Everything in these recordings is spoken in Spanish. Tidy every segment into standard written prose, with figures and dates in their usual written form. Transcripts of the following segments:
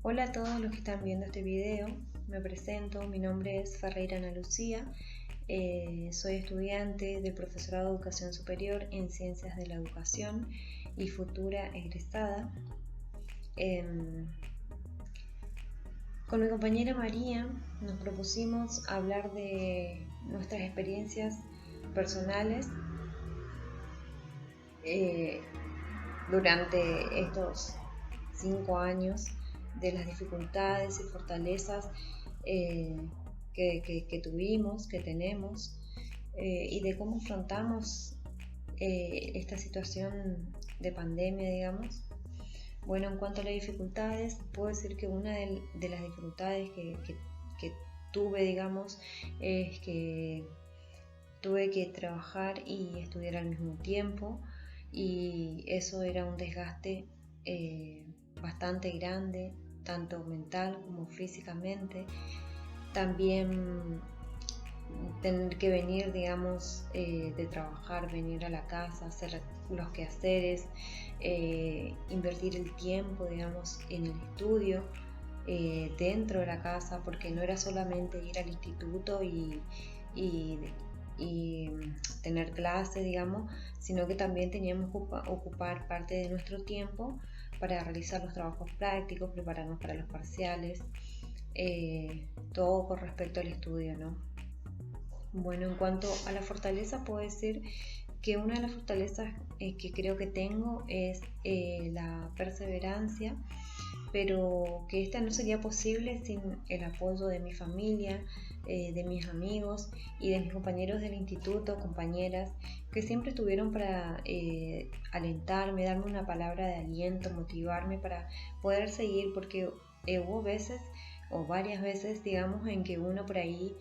Hola a todos los que están viendo este video, me presento, mi nombre es Ferreira Ana Lucía, soy estudiante del Profesorado de Educación Superior en Ciencias de la Educación y futura egresada. Con mi compañera María nos propusimos hablar de nuestras experiencias personales durante estos 5 años, de las dificultades y fortalezas que tuvimos, que tenemos, y de cómo afrontamos esta situación de pandemia, digamos. Bueno, en cuanto a las dificultades, puedo decir que una de las dificultades que tuve, digamos, es que tuve que trabajar y estudiar al mismo tiempo, y eso era un desgaste bastante grande, tanto mental como físicamente. También tener que venir, digamos, de trabajar, venir a la casa, hacer los quehaceres, invertir el tiempo, digamos, en el estudio, dentro de la casa, porque no era solamente ir al instituto y tener clases, digamos, sino que también teníamos que ocupar parte de nuestro tiempo para realizar los trabajos prácticos, prepararnos para los parciales, todo con respecto al estudio, ¿no? Bueno, en cuanto a la fortaleza, puedo decir que una de las fortalezas que creo que tengo es la perseverancia, pero que esta no sería posible sin el apoyo de mi familia, de mis amigos y de mis compañeros del instituto, compañeras, que siempre estuvieron para alentarme, darme una palabra de aliento, motivarme para poder seguir, porque hubo veces o varias veces, digamos, en que uno por ahí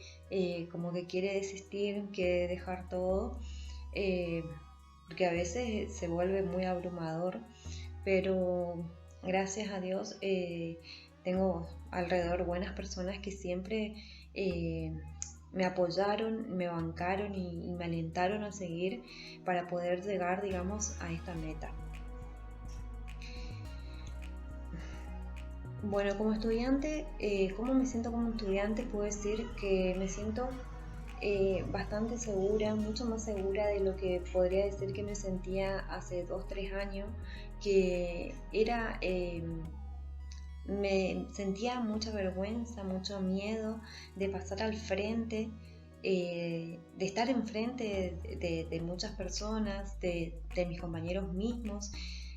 como que quiere desistir, quiere dejar todo, porque a veces se vuelve muy abrumador, pero gracias a Dios tengo alrededor buenas personas que siempre me apoyaron, me bancaron y me alentaron a seguir para poder llegar, digamos, a esta meta. Bueno, como estudiante, ¿cómo me siento como estudiante? Puedo decir que me siento bastante segura, mucho más segura de lo que podría decir que me sentía hace 2-3 años, que era, me sentía mucha vergüenza, mucho miedo de pasar al frente, de estar enfrente de muchas personas, de mis compañeros mismos,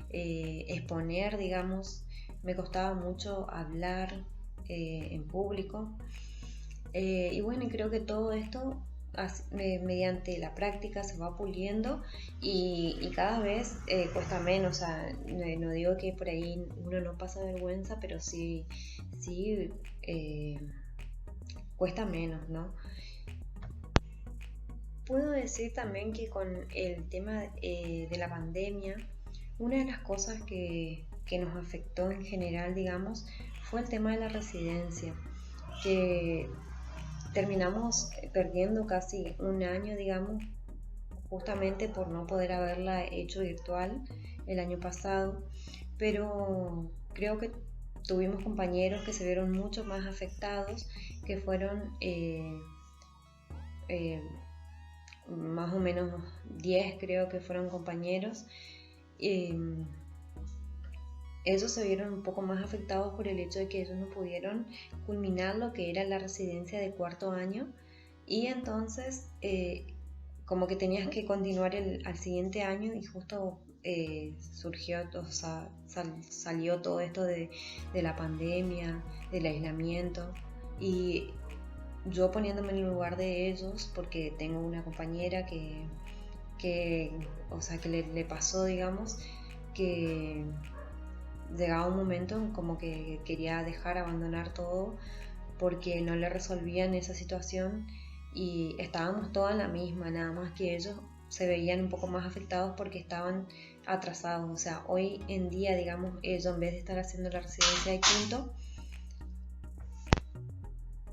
exponer, digamos. Me costaba mucho hablar en público, y bueno, creo que todo esto mediante la práctica se va puliendo y cada vez cuesta menos. O sea, no digo que por ahí uno no pasa vergüenza, pero sí cuesta menos, ¿no? Puedo decir también que con el tema de la pandemia, una de las cosas que nos afectó en general, digamos, fue el tema de la residencia, que terminamos perdiendo casi un año, digamos, justamente por no poder haberla hecho virtual el año pasado, pero creo que tuvimos compañeros que se vieron mucho más afectados, que fueron más o menos 10, creo que fueron compañeros. Ellos se vieron un poco más afectados por el hecho de que ellos no pudieron culminar lo que era la residencia de cuarto año, y entonces como que tenías que continuar al siguiente año, y justo surgió, o sea, salió todo esto de la pandemia, del aislamiento, y yo poniéndome en el lugar de ellos, porque tengo una compañera o sea, que le pasó, digamos, que llegaba un momento en como que quería abandonar todo porque no le resolvían esa situación, y estábamos todas en la misma, nada más que ellos se veían un poco más afectados porque estaban atrasados. O sea, hoy en día, digamos, ellos en vez de estar haciendo la residencia de quinto,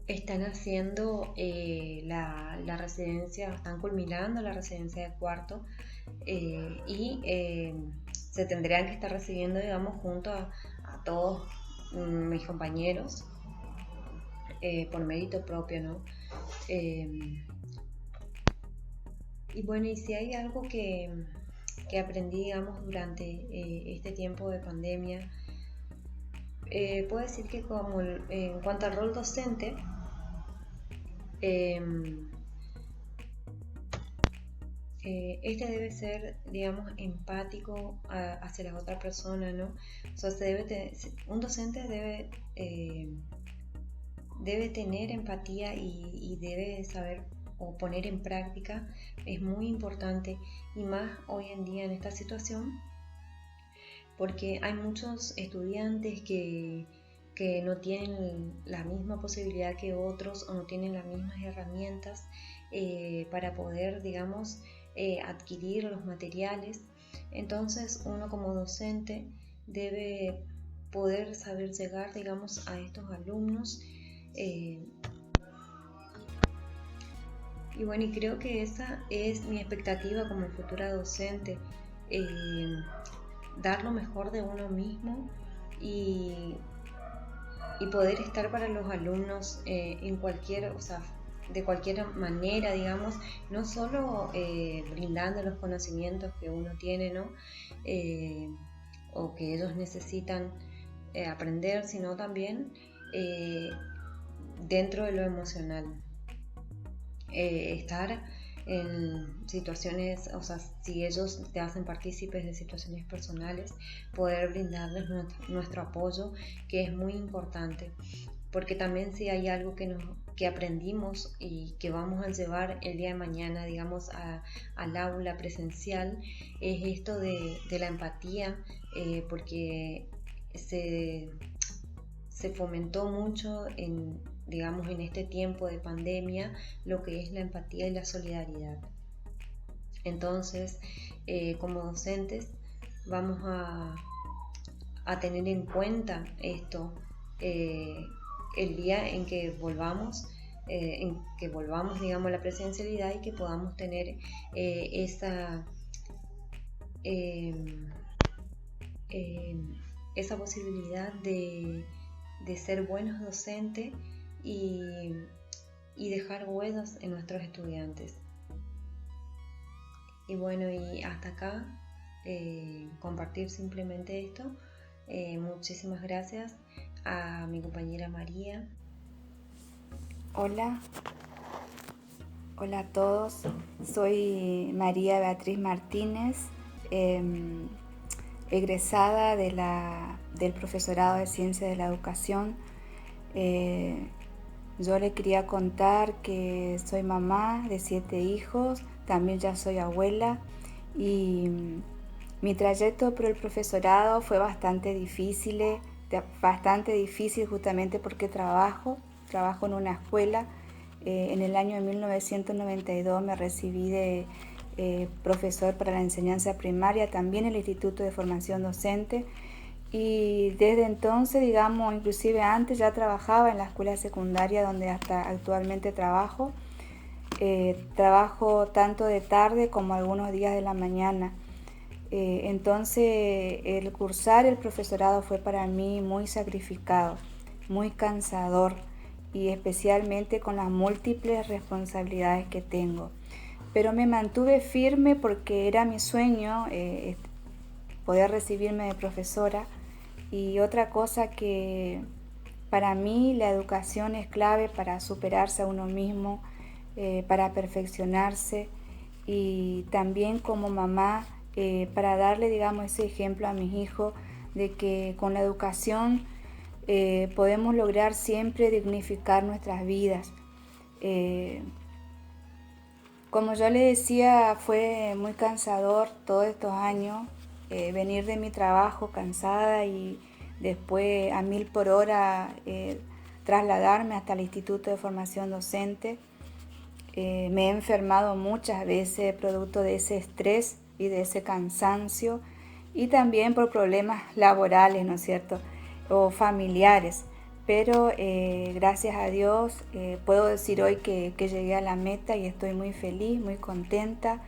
están haciendo la residencia, están culminando la residencia de cuarto, y se tendrían que estar recibiendo, digamos, junto a todos mis compañeros, por mérito propio, ¿no? Y bueno, y si hay algo que aprendí, digamos, durante este tiempo de pandemia, puedo decir que en cuanto al rol docente, este debe ser, digamos, empático hacia la otra persona, ¿no? O sea, un docente debe tener empatía y debe saber o poner en práctica. Es muy importante, y más hoy en día en esta situación, porque hay muchos estudiantes que no tienen la misma posibilidad que otros o no tienen las mismas herramientas para poder, digamos, adquirir los materiales. Entonces uno como docente debe poder saber llegar, digamos, a estos alumnos. Y bueno, y creo que esa es mi expectativa como futura docente, dar lo mejor de uno mismo y poder estar para los alumnos en cualquier, o sea, de cualquier manera, digamos, no solo brindando los conocimientos que uno tiene, ¿no? O que ellos necesitan aprender, sino también dentro de lo emocional. Estar en situaciones, o sea, si ellos te hacen partícipes de situaciones personales, poder brindarles nuestro apoyo, que es muy importante, porque también si hay algo que aprendimos y que vamos a llevar el día de mañana, digamos, al aula presencial, es esto de la empatía, porque se fomentó mucho digamos, en este tiempo de pandemia, lo que es la empatía y la solidaridad. Entonces, como docentes, vamos a tener en cuenta esto el día en que volvamos, digamos, a la presencialidad, y que podamos tener esa posibilidad de ser buenos docentes y dejar huellas en nuestros estudiantes. Y bueno, y hasta acá compartir simplemente esto. Muchísimas gracias a mi compañera María. Hola a todos, soy María Beatriz Martínez, egresada del profesorado de Ciencias de la Educación. Yo le quería contar que soy mamá de 7 hijos, también ya soy abuela, y mi trayecto por el profesorado fue bastante difícil justamente porque trabajo en una escuela. En el año de 1992 me recibí de profesor para la enseñanza primaria, también en el Instituto de Formación Docente, y desde entonces, digamos, inclusive antes ya trabajaba en la escuela secundaria donde hasta actualmente trabajo. Trabajo tanto de tarde como algunos días de la mañana. Entonces el cursar el profesorado fue para mí muy sacrificado, muy cansador, y especialmente con las múltiples responsabilidades que tengo. Pero me mantuve firme porque era mi sueño poder recibirme de profesora. Y otra cosa que para mí la educación es clave para superarse a uno mismo, para perfeccionarse, y también como mamá para darle, digamos, ese ejemplo a mis hijos de que con la educación podemos lograr siempre dignificar nuestras vidas. Como yo le decía, fue muy cansador todos estos años venir de mi trabajo cansada y después a 1000 por hora trasladarme hasta el Instituto de Formación Docente. Me he enfermado muchas veces producto de ese estrés y de ese cansancio, y también por problemas laborales, ¿no es cierto?, o familiares. Pero gracias a Dios puedo decir hoy que llegué a la meta y estoy muy feliz, muy contenta.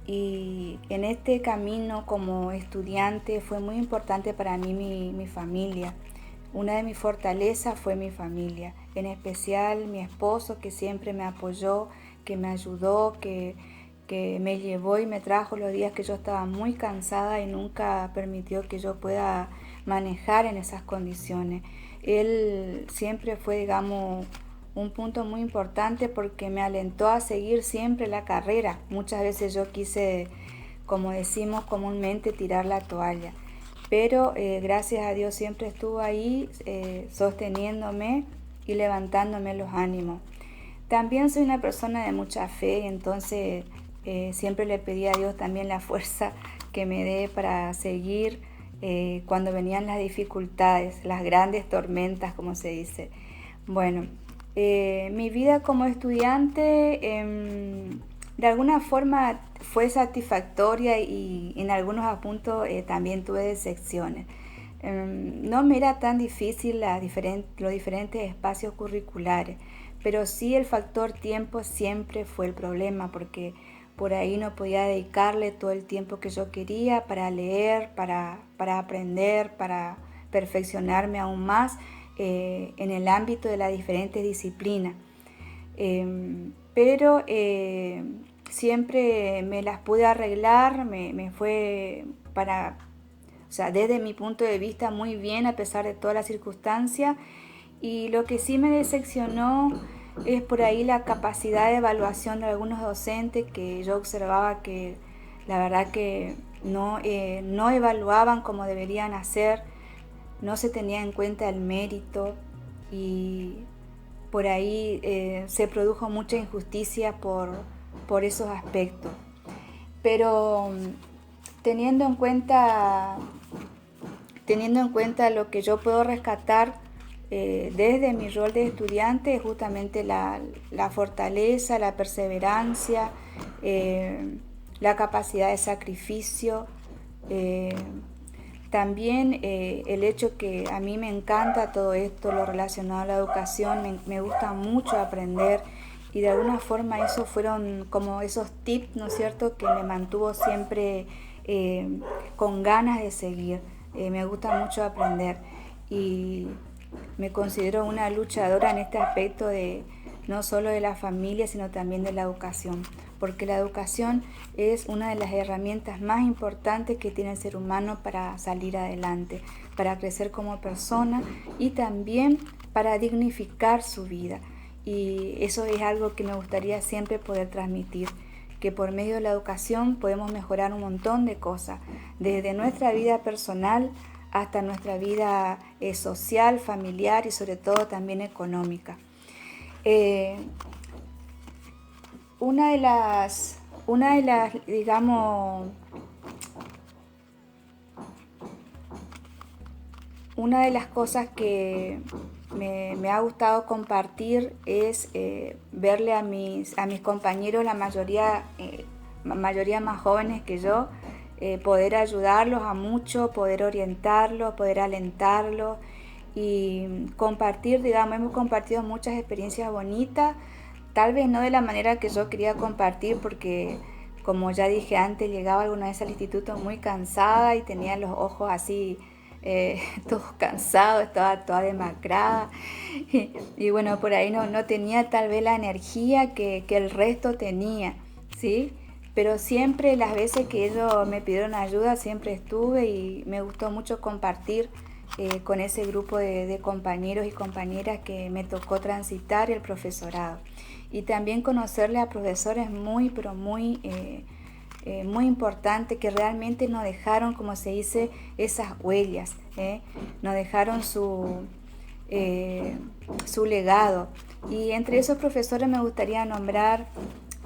Y en este camino como estudiante fue muy importante para mí mi familia. Una de mis fortalezas fue mi familia, en especial mi esposo, que siempre me apoyó, que me ayudó, que me llevó y me trajo los días que yo estaba muy cansada y nunca permitió que yo pueda manejar en esas condiciones. Él siempre fue, digamos, un punto muy importante porque me alentó a seguir siempre la carrera. Muchas veces yo quise, como decimos comúnmente, tirar la toalla, pero gracias a Dios siempre estuvo ahí sosteniéndome y levantándome los ánimos. También soy una persona de mucha fe, entonces siempre le pedí a Dios también la fuerza que me dé para seguir cuando venían las dificultades, las grandes tormentas, como se dice. Bueno, mi vida como estudiante de alguna forma fue satisfactoria y en algunos puntos también tuve decepciones. No me era tan difícil los diferentes espacios curriculares, pero sí el factor tiempo siempre fue el problema, porque por ahí no podía dedicarle todo el tiempo que yo quería para leer, para aprender, para perfeccionarme aún más en el ámbito de las diferentes disciplinas. Pero siempre me las pude arreglar, me fue o sea, desde mi punto de vista muy bien a pesar de todas las circunstancias. Y lo que sí me decepcionó es por ahí la capacidad de evaluación de algunos docentes, que yo observaba que la verdad que no evaluaban como deberían hacer, no se tenía en cuenta el mérito y por ahí se produjo mucha injusticia por esos aspectos. Pero teniendo en cuenta lo que yo puedo rescatar desde mi rol de estudiante, es justamente la fortaleza, la perseverancia, la capacidad de sacrificio, también el hecho que a mí me encanta todo esto, lo relacionado a la educación, me gusta mucho aprender y de alguna forma esos fueron como esos tips, ¿no es cierto?, que me mantuvo siempre con ganas de seguir. Me gusta mucho aprender y me considero una luchadora en este aspecto de no solo de la familia, sino también de la educación, porque la educación es una de las herramientas más importantes que tiene el ser humano para salir adelante, para crecer como persona y también para dignificar su vida. Y eso es algo que me gustaría siempre poder transmitir, que por medio de la educación podemos mejorar un montón de cosas, desde nuestra vida personal hasta nuestra vida social, familiar y sobre todo también económica. Una de las, digamos, una de las cosas que me ha gustado compartir es verle a mis compañeros, la mayoría más jóvenes que yo, poder ayudarlos a mucho, poder orientarlos, poder alentarlos y compartir, digamos, hemos compartido muchas experiencias bonitas, tal vez no de la manera que yo quería compartir, porque como ya dije antes, llegaba alguna vez al instituto muy cansada y tenía los ojos así todos cansados, estaba toda demacrada y bueno, por ahí no tenía tal vez la energía que el resto tenía, ¿sí? Pero siempre las veces que ellos me pidieron ayuda, siempre estuve y me gustó mucho compartir con ese grupo de compañeros y compañeras que me tocó transitar el profesorado. Y también conocerle a profesores muy, pero muy importantes que realmente nos dejaron, como se dice, esas huellas, nos dejaron su legado. Y entre esos profesores me gustaría nombrar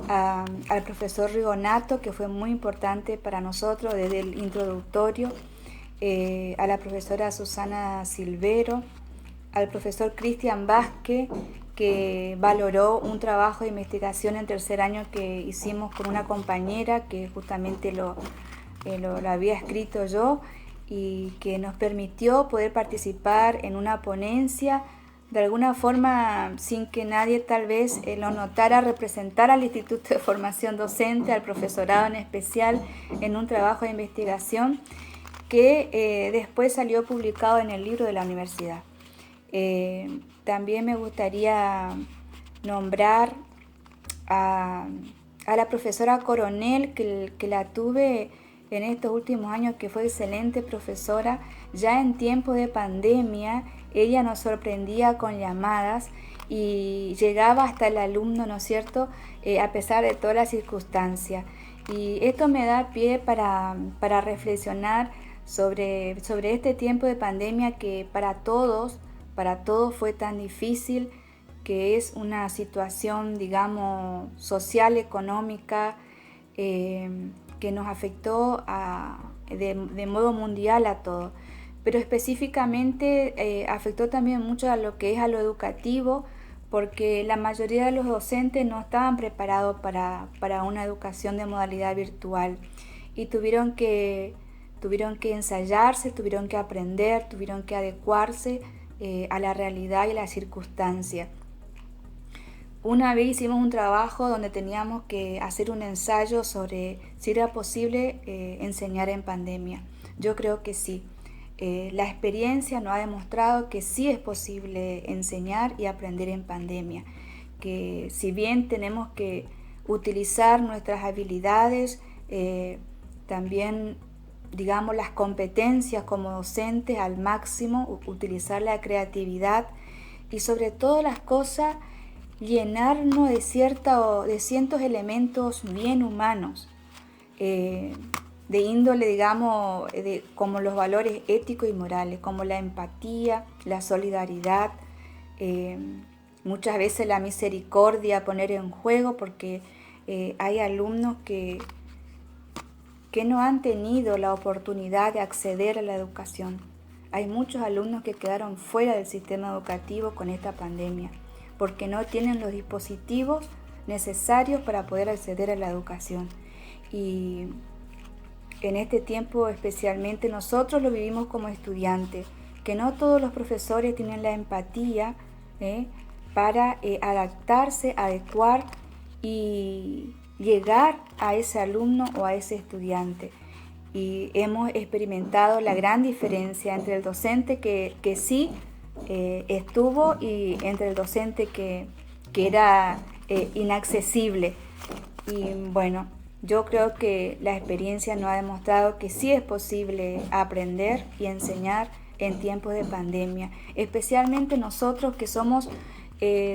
al profesor Rigonato, que fue muy importante para nosotros desde el introductorio, a la profesora Susana Silvero, al profesor Cristian Vázquez, que valoró un trabajo de investigación en tercer año que hicimos con una compañera que justamente lo había escrito yo y que nos permitió poder participar en una ponencia de alguna forma, sin que nadie tal vez lo notara, representar al Instituto de Formación Docente, al profesorado en especial, en un trabajo de investigación que después salió publicado en el libro de la universidad. También me gustaría nombrar a la profesora Coronel, que la tuve en estos últimos años, que fue excelente profesora. Ya en tiempo de pandemia, ella nos sorprendía con llamadas y llegaba hasta el alumno, ¿no es cierto?, a pesar de todas las circunstancias. Y esto me da pie para reflexionar sobre este tiempo de pandemia que para todos fue tan difícil, que es una situación, digamos, social, económica, que nos afectó de modo mundial a todos. Pero específicamente afectó también mucho a lo que es a lo educativo, porque la mayoría de los docentes no estaban preparados para una educación de modalidad virtual y tuvieron que ensayarse, tuvieron que aprender, tuvieron que adecuarse a la realidad y la circunstancia. Una vez hicimos un trabajo donde teníamos que hacer un ensayo sobre si era posible enseñar en pandemia. Yo creo que sí. La experiencia nos ha demostrado que sí es posible enseñar y aprender en pandemia. Que si bien tenemos que utilizar nuestras habilidades, también, digamos, las competencias como docentes al máximo, utilizar la creatividad y sobre todas las cosas llenarnos de ciertos elementos bien humanos, de índole, digamos, como los valores éticos y morales, como la empatía, la solidaridad, muchas veces la misericordia, poner en juego, porque hay alumnos que no han tenido la oportunidad de acceder a la educación. Hay muchos alumnos que quedaron fuera del sistema educativo con esta pandemia, porque no tienen los dispositivos necesarios para poder acceder a la educación. Y en este tiempo especialmente nosotros lo vivimos como estudiantes, que no todos los profesores tienen la empatía para adaptarse, adecuar y llegar a ese alumno o a ese estudiante. Y hemos experimentado la gran diferencia entre el docente que sí estuvo y entre el docente que era inaccesible. Y bueno, yo creo que la experiencia nos ha demostrado que sí es posible aprender y enseñar en tiempos de pandemia, especialmente nosotros que somos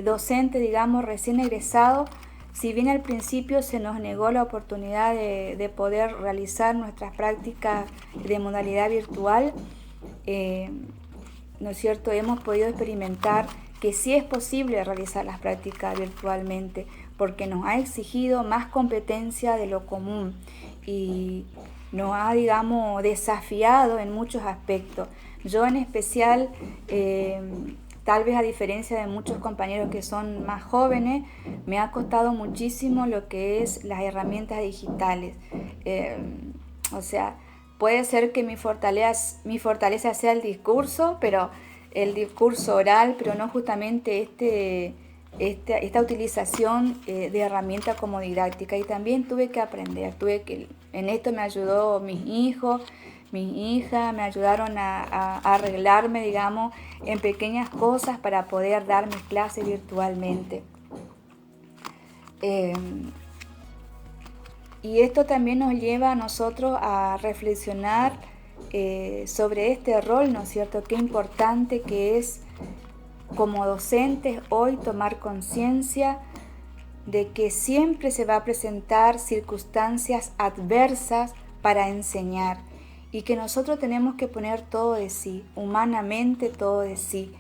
docentes, digamos, recién egresados. Si bien al principio se nos negó la oportunidad de poder realizar nuestras prácticas de modalidad virtual, ¿no es cierto?, hemos podido experimentar que sí es posible realizar las prácticas virtualmente, porque nos ha exigido más competencia de lo común y nos ha, digamos, desafiado en muchos aspectos. Yo en especial, tal vez a diferencia de muchos compañeros que son más jóvenes, me ha costado muchísimo lo que es las herramientas digitales. O sea, puede ser que mi fortaleza sea el discurso, pero el discurso oral, pero no justamente esta utilización de herramientas como didáctica. Y también tuve que aprender, en esto me ayudó mis hijos, mis hijas, me ayudaron a arreglarme, digamos, en pequeñas cosas para poder dar mis clases virtualmente. Y esto también nos lleva a nosotros a reflexionar sobre este rol, ¿no es cierto? Qué importante que es como docentes hoy tomar conciencia de que siempre se va a presentar circunstancias adversas para enseñar y que nosotros tenemos que poner todo de sí, humanamente todo de sí,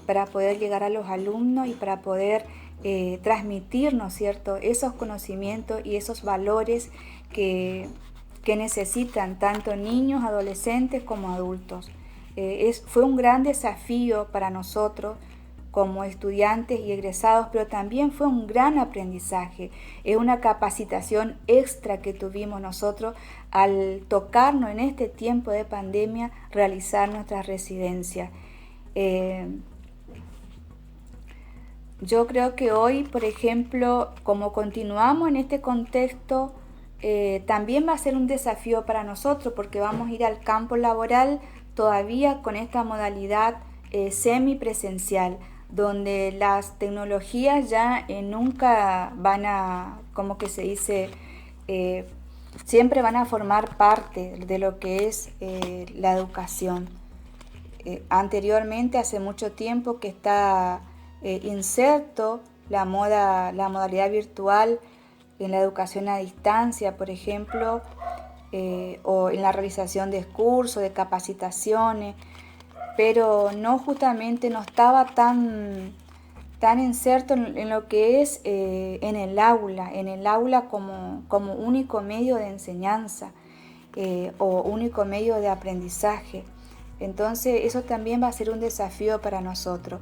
para poder llegar a los alumnos y para poder transmitir, ¿no es cierto?, esos conocimientos y esos valores que necesitan tanto niños, adolescentes como adultos. Fue un gran desafío para nosotros como estudiantes y egresados, pero también fue un gran aprendizaje. Es una capacitación extra que tuvimos nosotros al tocarnos en este tiempo de pandemia realizar nuestra residencia. Yo creo que hoy, por ejemplo, como continuamos en este contexto, también va a ser un desafío para nosotros porque vamos a ir al campo laboral todavía con esta modalidad semipresencial, donde las tecnologías ya nunca van a, como que se dice, eh, siempre van a formar parte de lo que es la educación. Anteriormente, hace mucho tiempo que está inserto la modalidad virtual en la educación a distancia, por ejemplo, o en la realización de cursos, de capacitaciones, pero no justamente no estaba tan inserto en lo que es en el aula como único medio de enseñanza o único medio de aprendizaje. Entonces eso también va a ser un desafío para nosotros.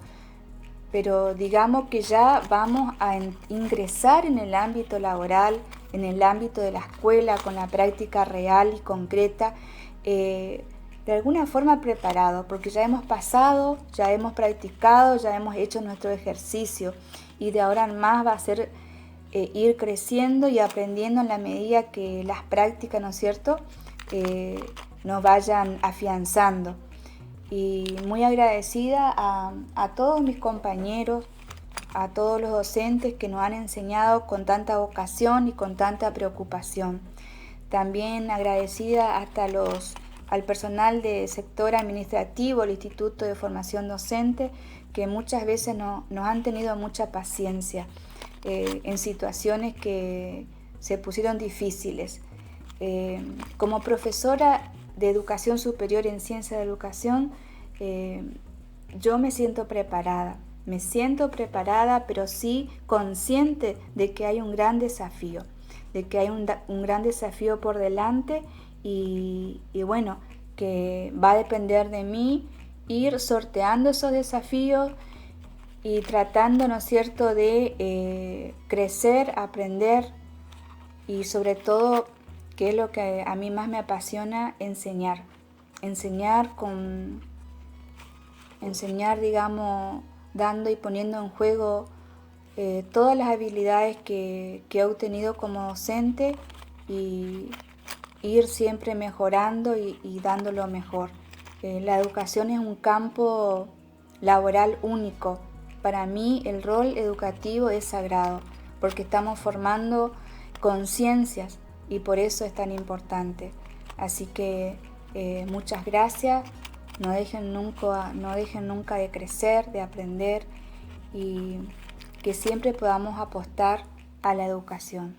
Pero digamos que ya vamos a ingresar en el ámbito laboral, en el ámbito de la escuela, con la práctica real y concreta, de alguna forma preparado, porque ya hemos pasado, ya hemos practicado, ya hemos hecho nuestro ejercicio y de ahora en más va a ser ir creciendo y aprendiendo en la medida que las prácticas, ¿no es cierto?, nos vayan afianzando. Y muy agradecida a todos mis compañeros, a todos los docentes que nos han enseñado con tanta vocación y con tanta preocupación. También agradecida al personal del sector administrativo, el Instituto de Formación Docente, que muchas veces nos han tenido mucha paciencia en situaciones que se pusieron difíciles. Como profesora de educación superior en ciencia de educación, yo me siento preparada, pero sí consciente de que hay un gran desafío, un gran desafío por delante y bueno, que va a depender de mí ir sorteando esos desafíos y tratando, ¿no es cierto?, de crecer, aprender y sobre todo, que es lo que a mí más me apasiona, enseñar, digamos, dando y poniendo en juego todas las habilidades que he obtenido como docente y ir siempre mejorando y dando lo mejor. La educación es un campo laboral único. Para mí el rol educativo es sagrado porque estamos formando conciencias y por eso es tan importante. Así que muchas gracias, no dejen nunca de crecer, de aprender y que siempre podamos apostar a la educación.